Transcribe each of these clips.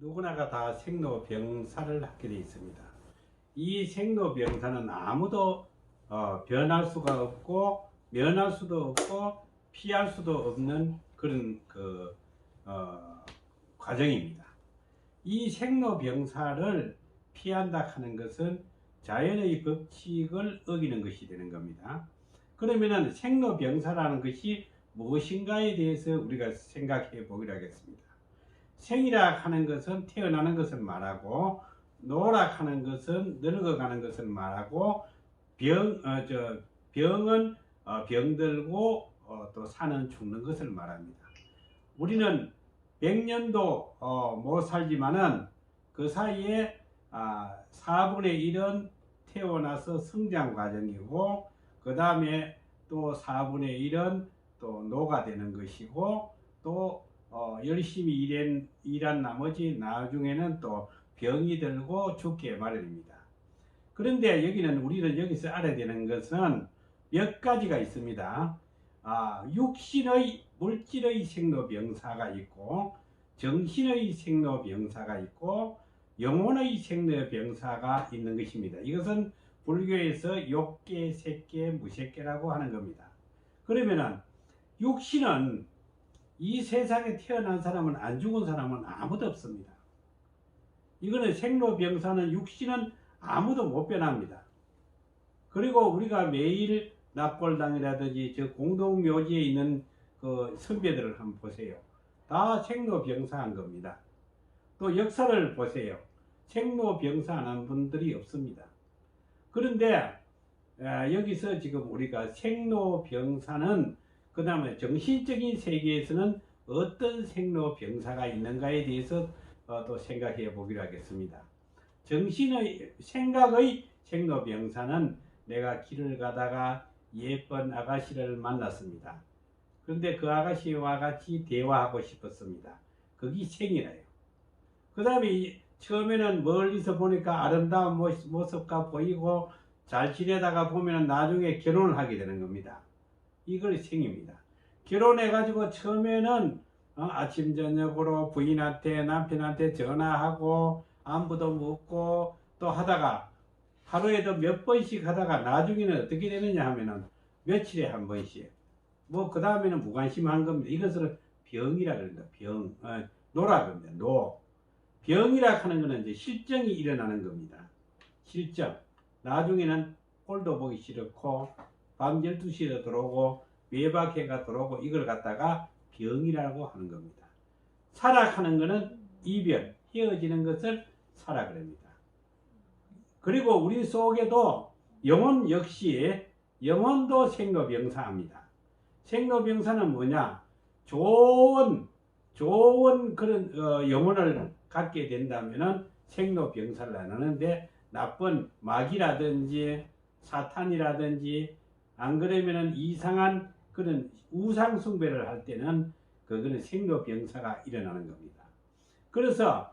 누구나가 다 생로병사를 하게 되어 있습니다. 이 생로병사는 아무도 변할 수가 없고 면할 수도 없고 피할 수도 없는 그런 과정입니다. 이 생로병사를 피한다 하는 것은 자연의 법칙을 어기는 것이 되는 겁니다. 그러면은 생로병사라는 것이 무엇인가에 대해서 우리가 생각해 보기로 하겠습니다. 생이라 하는 것은 태어나는 것을 말하고, 노라 하는 것은 늙어가는 것을 말하고, 병은 병들고 또 사는 죽는 것을 말합니다. 우리는 100년도 못 살지만은 그 사이에 4분의 1은 태어나서 성장 과정이고, 그 다음에 또 4분의 1은 또 노가 되는 것이고, 또 열심히 일한 나머지 나중에는 또 병이 들고 죽게 마련입니다. 그런데 우리는 여기서 알아야 되는 것은 몇 가지가 있습니다. 육신의 물질의 생로병사가 있고, 정신의 생로병사가 있고, 영혼의 생로병사가 있는 것입니다. 이것은 불교에서 욕계, 색계, 무색계라고 하는 겁니다. 그러면은 육신은 이 세상에 태어난 사람은, 안 죽은 사람은 아무도 없습니다. 이거는 생로병사는, 육신은 아무도 못 변합니다. 그리고 우리가 매일 납골당이라든지 저 공동묘지에 있는 그 선배들을 한번 보세요. 다 생로병사한 겁니다. 또 역사를 보세요. 생로병사한 분들이 없습니다. 그런데 여기서 지금 우리가 생로병사는, 그 다음에 정신적인 세계에서는 어떤 생로병사가 있는가에 대해서 또 생각해 보기로 하겠습니다. 정신의 생각의 생로병사는, 내가 길을 가다가 예쁜 아가씨를 만났습니다. 그런데 그 아가씨와 같이 대화하고 싶었습니다. 그게 생이래요. 그 다음에 처음에는 멀리서 보니까 아름다운 모습과 보이고 잘 지내다가 보면 나중에 결혼을 하게 되는 겁니다. 이걸 생입니다. 결혼해가지고 처음에는 아침 저녁으로 부인한테, 남편한테 전화하고 안부도 묻고 또 하다가 하루에도 몇 번씩 하다가 나중에는 어떻게 되느냐 하면은 며칠에 한 번씩, 그 다음에는 무관심한 겁니다. 이것을 병이라 그럽니다. 병, 노라 그럽니다. 노. 병이라 하는 것은 이제 실정이 일어나는 겁니다. 실정. 나중에는 꼴도 보기 싫고 밤 12시에 들어오고 외박해가 들어오고, 이걸 갖다가 병이라고 하는 겁니다. 사락하는 것은 이별, 헤어지는 것을 사라 그럽니다. 그리고 우리 속에도 영혼 역시, 영혼도 생로병사합니다. 생로병사는 뭐냐? 좋은 그런 영혼을 갖게 된다면은 생로병사를 안 하는데, 나쁜 마귀라든지 사탄이라든지, 안 그러면은 이상한 그런 우상숭배를 할 때는 그거는 생로병사가 일어나는 겁니다. 그래서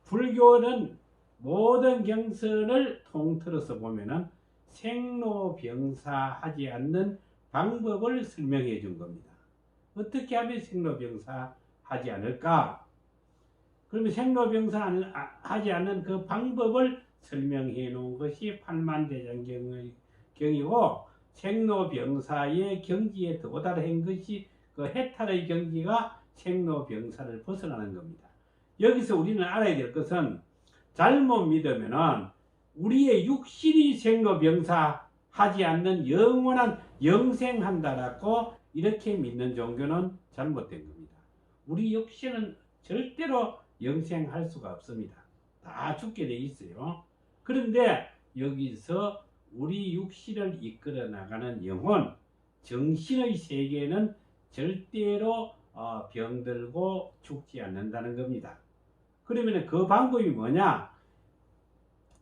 불교는 모든 경선을 통틀어서 보면은 생로병사하지 않는 방법을 설명해 준 겁니다. 어떻게 하면 생로병사하지 않을까? 그러면 생로병사하지 않는 그 방법을 설명해 놓은 것이 팔만대장경이고, 생로병사의 경지에 도달한 것이 그 해탈의 경지가 생로병사를 벗어나는 겁니다. 여기서 우리는 알아야 될 것은, 잘못 믿으면은 우리의 육신이 생로병사하지 않는 영원한 영생한다라고 이렇게 믿는 종교는 잘못된 겁니다. 우리 육신은 절대로 영생할 수가 없습니다. 다 죽게 돼 있어요. 그런데 여기서 우리 육신을 이끌어 나가는 영혼, 정신의 세계는 절대로 병들고 죽지 않는다는 겁니다. 그러면 그 방법이 뭐냐?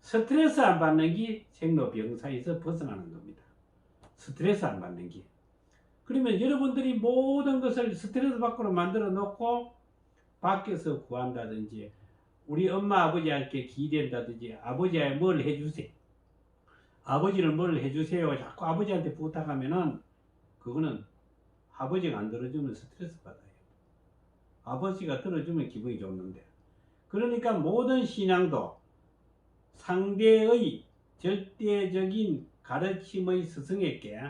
스트레스 안 받는 게 생로병사에서 벗어나는 겁니다. 스트레스 안 받는 게. 그러면 여러분들이 모든 것을 스트레스 밖으로 만들어 놓고 밖에서 구한다든지, 우리 엄마 아버지한테 기댄다든지, 아버지에 뭘 해주세요. 아버지를 뭘 해주세요. 자꾸 아버지한테 부탁하면은 그거는 아버지가 안 들어주면 스트레스 받아요. 아버지가 들어주면 기분이 좋는데. 그러니까 모든 신앙도 상대의 절대적인 가르침의 스승에게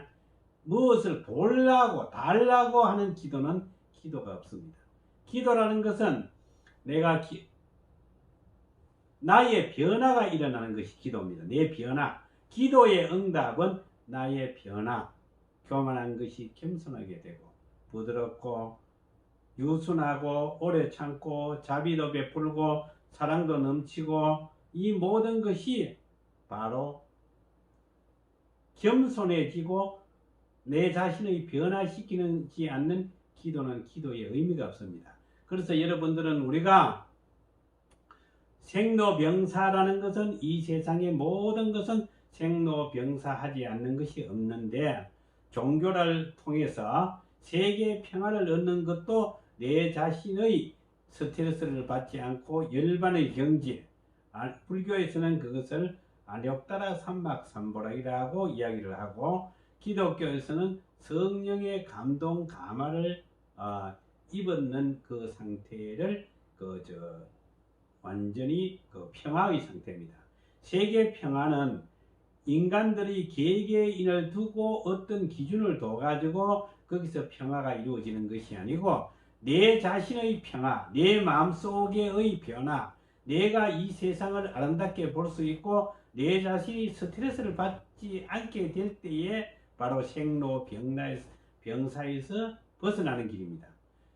무엇을 보려고 달라고 하는 기도는 기도가 없습니다. 기도라는 것은 나의 변화가 일어나는 것이 기도입니다. 내 변화. 기도의 응답은 나의 변화. 교만한 것이 겸손하게 되고 부드럽고 유순하고 오래 참고 자비도 베풀고 사랑도 넘치고 이 모든 것이 바로 겸손해지고 내 자신의 변화시키지 않는 기도는 기도의 의미가 없습니다. 그래서 여러분들은 우리가 생로병사라는 것은 이 세상의 모든 것은 생로병사하지 않는 것이 없는데 종교를 통해서 세계 평화를 얻는 것도 내 자신의 스트레스를 받지 않고 열반의 경지, 불교에서는 그것을 안욕따라 삼막삼보락이라고 이야기를 하고 기독교에서는 성령의 감동 감화를 입었는 그 상태를 완전히 평화의 상태입니다. 세계 평화는 인간들이 개개인을 두고 어떤 기준을 둬가지고 거기서 평화가 이루어지는 것이 아니고 내 자신의 평화, 내 마음속의 변화, 내가 이 세상을 아름답게 볼 수 있고 내 자신이 스트레스를 받지 않게 될 때에 바로 생로병사에서 벗어나는 길입니다.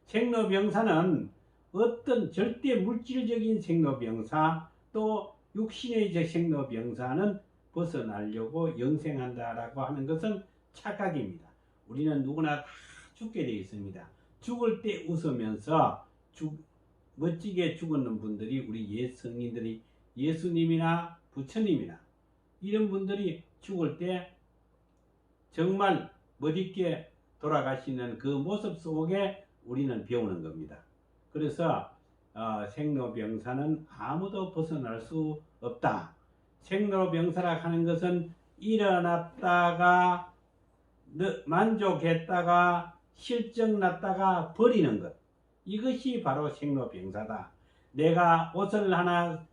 생로병사는 어떤 절대 물질적인 생로병사 또 육신의 생로병사는 벗어나려고 영생한다라고 하는 것은 착각입니다. 우리는 누구나 다 죽게 되어 있습니다. 죽을 때 웃으면서 멋지게 죽었는 분들이 우리 옛 성인들이 예수님이나 부처님이나 이런 분들이 죽을 때 정말 멋있게 돌아가시는 그 모습 속에 우리는 배우는 겁니다. 그래서 생로병사는 아무도 벗어날 수 없다. 생로병사라 하는 것은 일어났다가 만족했다가 실증났다가 버리는 것, 이것이 바로 생로병사다. 내가 옷을 하나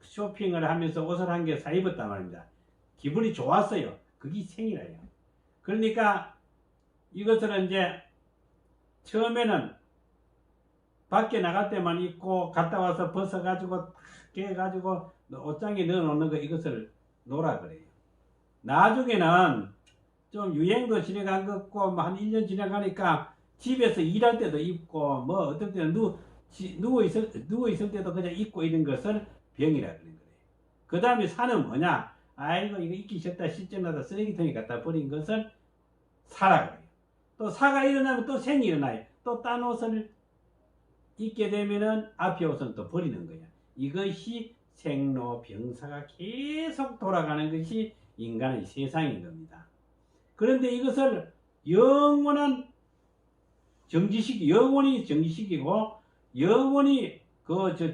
쇼핑을 하면서 옷을 한 개 사 입었단 말입니다. 기분이 좋았어요. 그게 생이라요. 그러니까 이것을 이제 처음에는 밖에 나갈 때만 입고 갔다 와서 벗어가지고 깨가지고 옷장에 넣어놓는 거, 이것을 놓으라 그래요. 나중에는 좀 유행도 지나간 것 같고 한 1년 지나가니까 집에서 일할 때도 입고 뭐 어떨 때는 누워있을 때도 그냥 입고 이런 것을 병이라 그러는 거예요. 그 다음에 사는 뭐냐? 아이고 이거 입기 싫다, 실증나다, 쓰레기통에 갖다 버린 것을 사라 그래요. 또 사가 일어나면 또 생이 일어나요. 또 딴 옷을 입게 되면은 앞에 옷은 또 버리는 거야. 이것이 생로병사가 계속 돌아가는 것이 인간의 세상인 겁니다. 그런데 이것을 영원히 정지시키고 영원히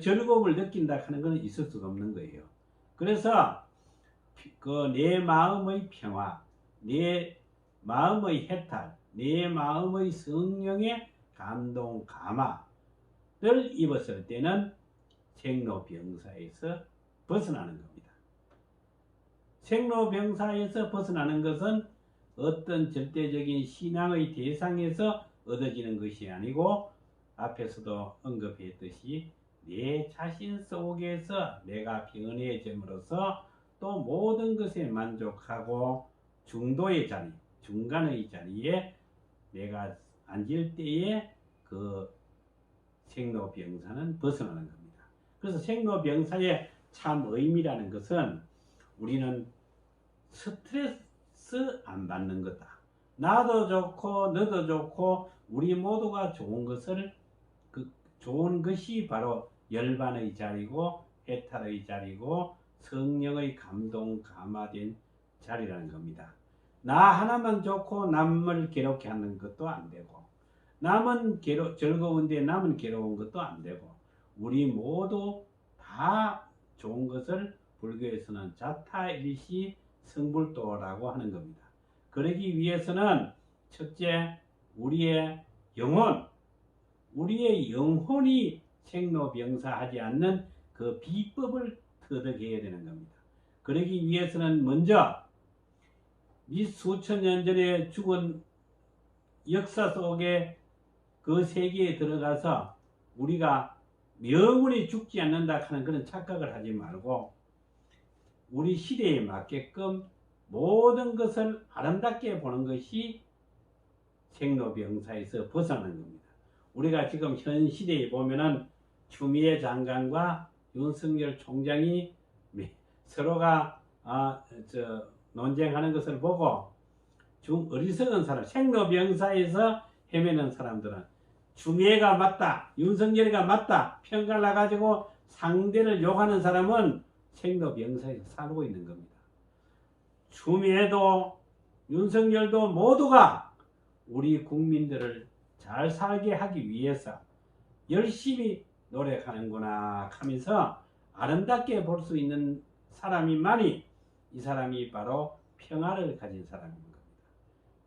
즐거움을 느낀다 하는 것은 있을 수가 없는 거예요. 그래서 내 마음의 평화, 내 마음의 해탈, 내 마음의 성령의 감동 감화를 입었을 때는 생로병사에서 벗어나는 겁니다. 생로병사에서 벗어나는 것은 어떤 절대적인 신앙의 대상에서 얻어지는 것이 아니고 앞에서도 언급했듯이 내 자신 속에서 내가 변해짐으로써 또 모든 것에 만족하고 중도의 자리, 중간의 자리에 내가 앉을 때에 그 생로병사는 벗어나는 겁니다. 그래서 생로병사의 참 의미라는 것은 우리는 스트레스 안 받는 거다. 나도 좋고 너도 좋고 우리 모두가 좋은 것을 좋은 것이 바로 열반의 자리고 해탈의 자리고 성령의 감동 감화된 자리라는 겁니다. 나 하나만 좋고 남을 괴롭게 하는 것도 안 되고 남은 즐거운데 남은 괴로운 것도 안 되고 우리 모두 다 좋은 것을 불교에서는 자타일시 성불도라고 하는 겁니다. 그러기 위해서는 첫째 우리의 영혼이 생로병사하지 않는 그 비법을 터득해야 되는 겁니다. 그러기 위해서는 먼저 이 수천 년 전에 죽은 역사 속에 그 세계에 들어가서 우리가 영원히 죽지 않는다 하는 그런 착각을 하지 말고 우리 시대에 맞게끔 모든 것을 아름답게 보는 것이 생로병사에서 벗어나는 겁니다. 우리가 지금 현 시대에 보면은 추미애 장관과 윤석열 총장이 서로가 논쟁하는 것을 보고 좀 어리석은 사람, 생로병사에서 헤매는 사람들은 추미애가 맞다, 윤석열이가 맞다 평가를 나가지고 상대를 욕하는 사람은 생로병사에서 살고 있는 겁니다. 추미애도 윤석열도 모두가 우리 국민들을 잘 살게 하기 위해서 열심히 노력하는구나 하면서 아름답게 볼 수 있는 사람이만이 이 사람이 바로 평화를 가진 사람인 겁니다.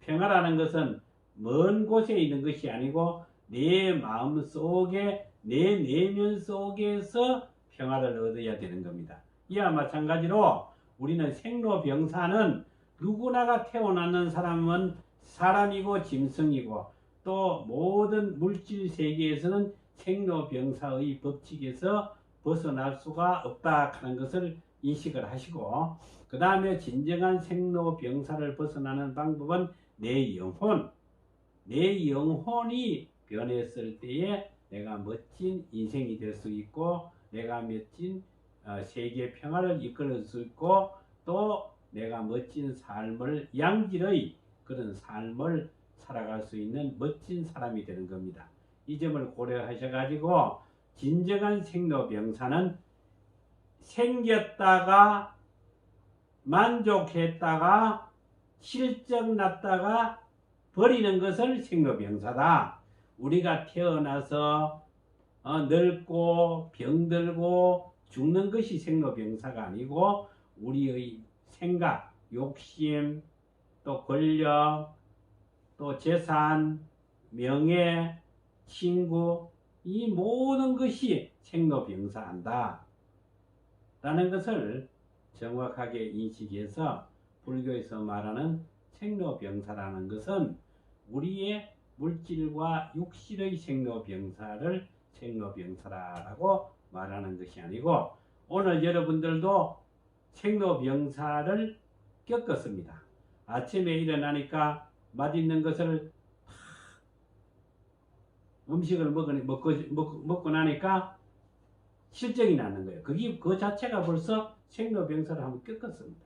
평화라는 것은 먼 곳에 있는 것이 아니고 내 마음 속에 내 내면 속에서 평화를 얻어야 되는 겁니다. 이와 마찬가지로 우리는 생로병사는 누구나가 태어나는 사람은 사람이고 짐승이고 또 모든 물질 세계에서는 생로병사의 법칙에서 벗어날 수가 없다 하는 것을 인식을 하시고 그 다음에 진정한 생로병사를 벗어나는 방법은 내 영혼이 변했을 때에 내가 멋진 인생이 될 수 있고 내가 멋진 세계 평화를 이끌어줄 수 있고 또 내가 멋진 삶을 양질의 그런 삶을 살아갈 수 있는 멋진 사람이 되는 겁니다. 이 점을 고려하셔가지고 진정한 생로병사는 생겼다가 만족했다가 실적 났다가 버리는 것을 생로병사다. 우리가 태어나서 늙고 병들고 죽는 것이 생로병사가 아니고 우리의 생각, 욕심, 또 권력, 또 재산, 명예, 친구 이 모든 것이 생로병사한다 라는 것을 정확하게 인식해서 불교에서 말하는 생로병사라는 것은 우리의 물질과 육신의 생로병사를 생로병사라고 말하는 것이 아니고 오늘 여러분들도 생로병사를 겪었습니다. 아침에 일어나니까 맛있는 것을 음식을 먹고 나니까 실적이 나는 거예요. 그 자체가 벌써 생로병사를 한번 겪었습니다.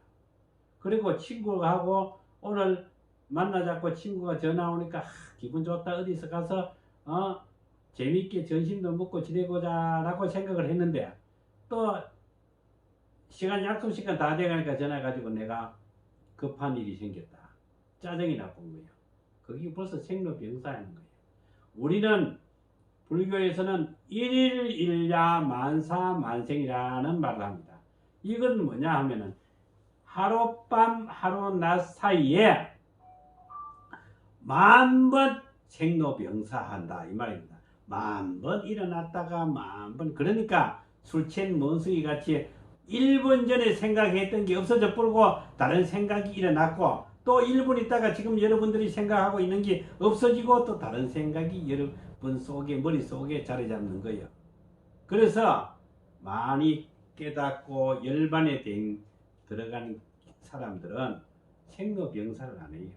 그리고 친구하고 오늘 만나자고 친구가 전화 오니까 기분 좋다 어디서 가서 재밌게 점심도 먹고 지내고자 라고 생각을 했는데 또 약속 시간 다 돼가니까 전화해가지고 내가 급한 일이 생겼다. 짜증이 나쁜 거예요. 그게 벌써 생로병사인 거예요. 우리는 불교에서는 일일일야 만사만생이라는 말을 합니다. 이건 뭐냐 하면은 하룻밤 하루낮 사이에 10,000번 생로병사한다 이 말입니다. 10,000번 일어났다가 10,000번 그러니까 술 취한 원숭이 같이 1분 전에 생각했던 게 없어져 버리고 다른 생각이 일어났고 또 1분 있다가 지금 여러분들이 생각하고 있는 게 없어지고 또 다른 생각이 여러분 속에 머릿속에 자리 잡는 거예요. 그래서 많이 깨닫고 열반에 들어간 사람들은 생로병사를 안 해요.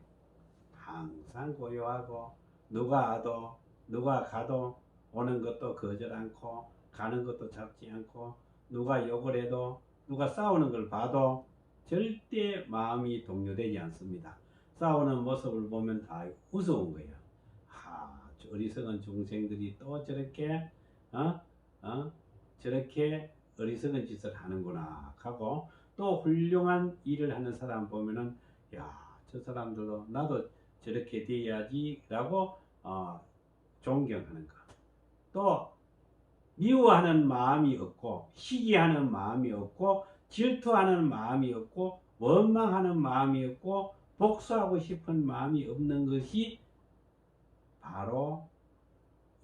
항상 고요하고 누가 와도 누가 가도 오는 것도 거절 않고 가는 것도 잡지 않고 누가 욕을 해도 누가 싸우는 걸 봐도 절대 마음이 동요되지 않습니다. 싸우는 모습을 보면 다 무서운 거예요. 어리석은 중생들이 또 저렇게 저렇게 어리석은 짓을 하는구나 하고 또 훌륭한 일을 하는 사람 보면은 저 사람들도 나도 저렇게 돼야지 라고 존경하는 것. 또 미워하는 마음이 없고 시기하는 마음이 없고 질투하는 마음이 없고 원망하는 마음이 없고 복수하고 싶은 마음이 없는 것이 바로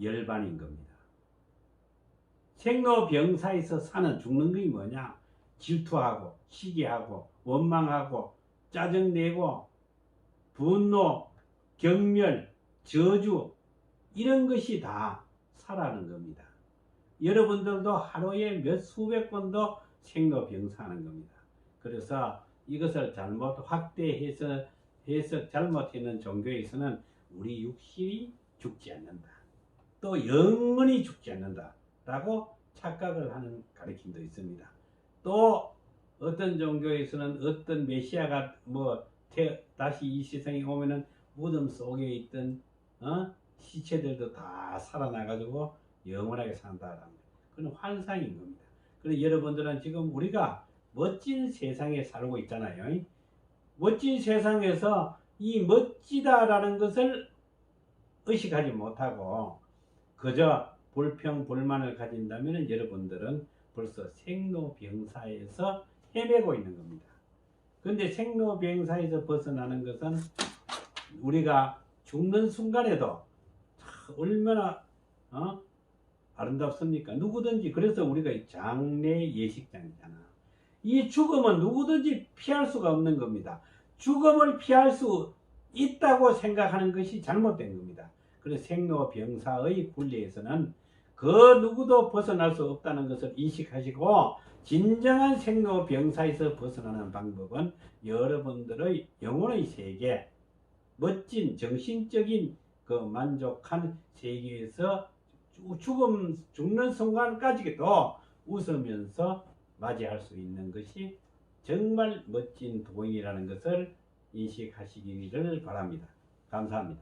열반인 겁니다. 생로병사에서 사는 죽는 게 뭐냐? 질투하고 시기하고 원망하고 짜증내고 분노, 경멸, 저주 이런 것이 다 사라는 겁니다. 여러분들도 하루에 몇 수백 번도 생로병사하는 겁니다. 그래서 이것을 잘못 확대해서 잘못했는 종교에서는 우리 육신이 죽지 않는다. 또 영원히 죽지 않는다. 라고 착각을 하는 가르침도 있습니다. 또 어떤 종교에서는 어떤 메시아가 다시 이 세상에 오면은 무덤 속에 있던 시체들도 다 살아나가지고 영원하게 산다라는 거예요. 그건 환상인 겁니다. 그래서 여러분들은 지금 우리가 멋진 세상에 살고 있잖아요. 멋진 세상에서 이 멋지다라는 것을 의식하지 못하고 그저 불평, 불만을 가진다면 여러분들은 벌써 생로병사에서 헤매고 있는 겁니다. 근데 생로병사에서 벗어나는 것은 우리가 죽는 순간에도 얼마나 아름답습니까? 누구든지. 그래서 우리가 장례 예식장이잖아. 이 죽음은 누구든지 피할 수가 없는 겁니다. 죽음을 피할 수 있다고 생각하는 것이 잘못된 겁니다. 그래서 생로병사의 굴레에서는 그 누구도 벗어날 수 없다는 것을 인식하시고, 진정한 생로병사에서 벗어나는 방법은 여러분들의 영혼의 세계, 멋진 정신적인 그 만족한 세계에서 죽는 순간까지도 웃으면서 맞이할 수 있는 것이 정말 멋진 도인이라는 것을 인식하시기를 바랍니다. 감사합니다.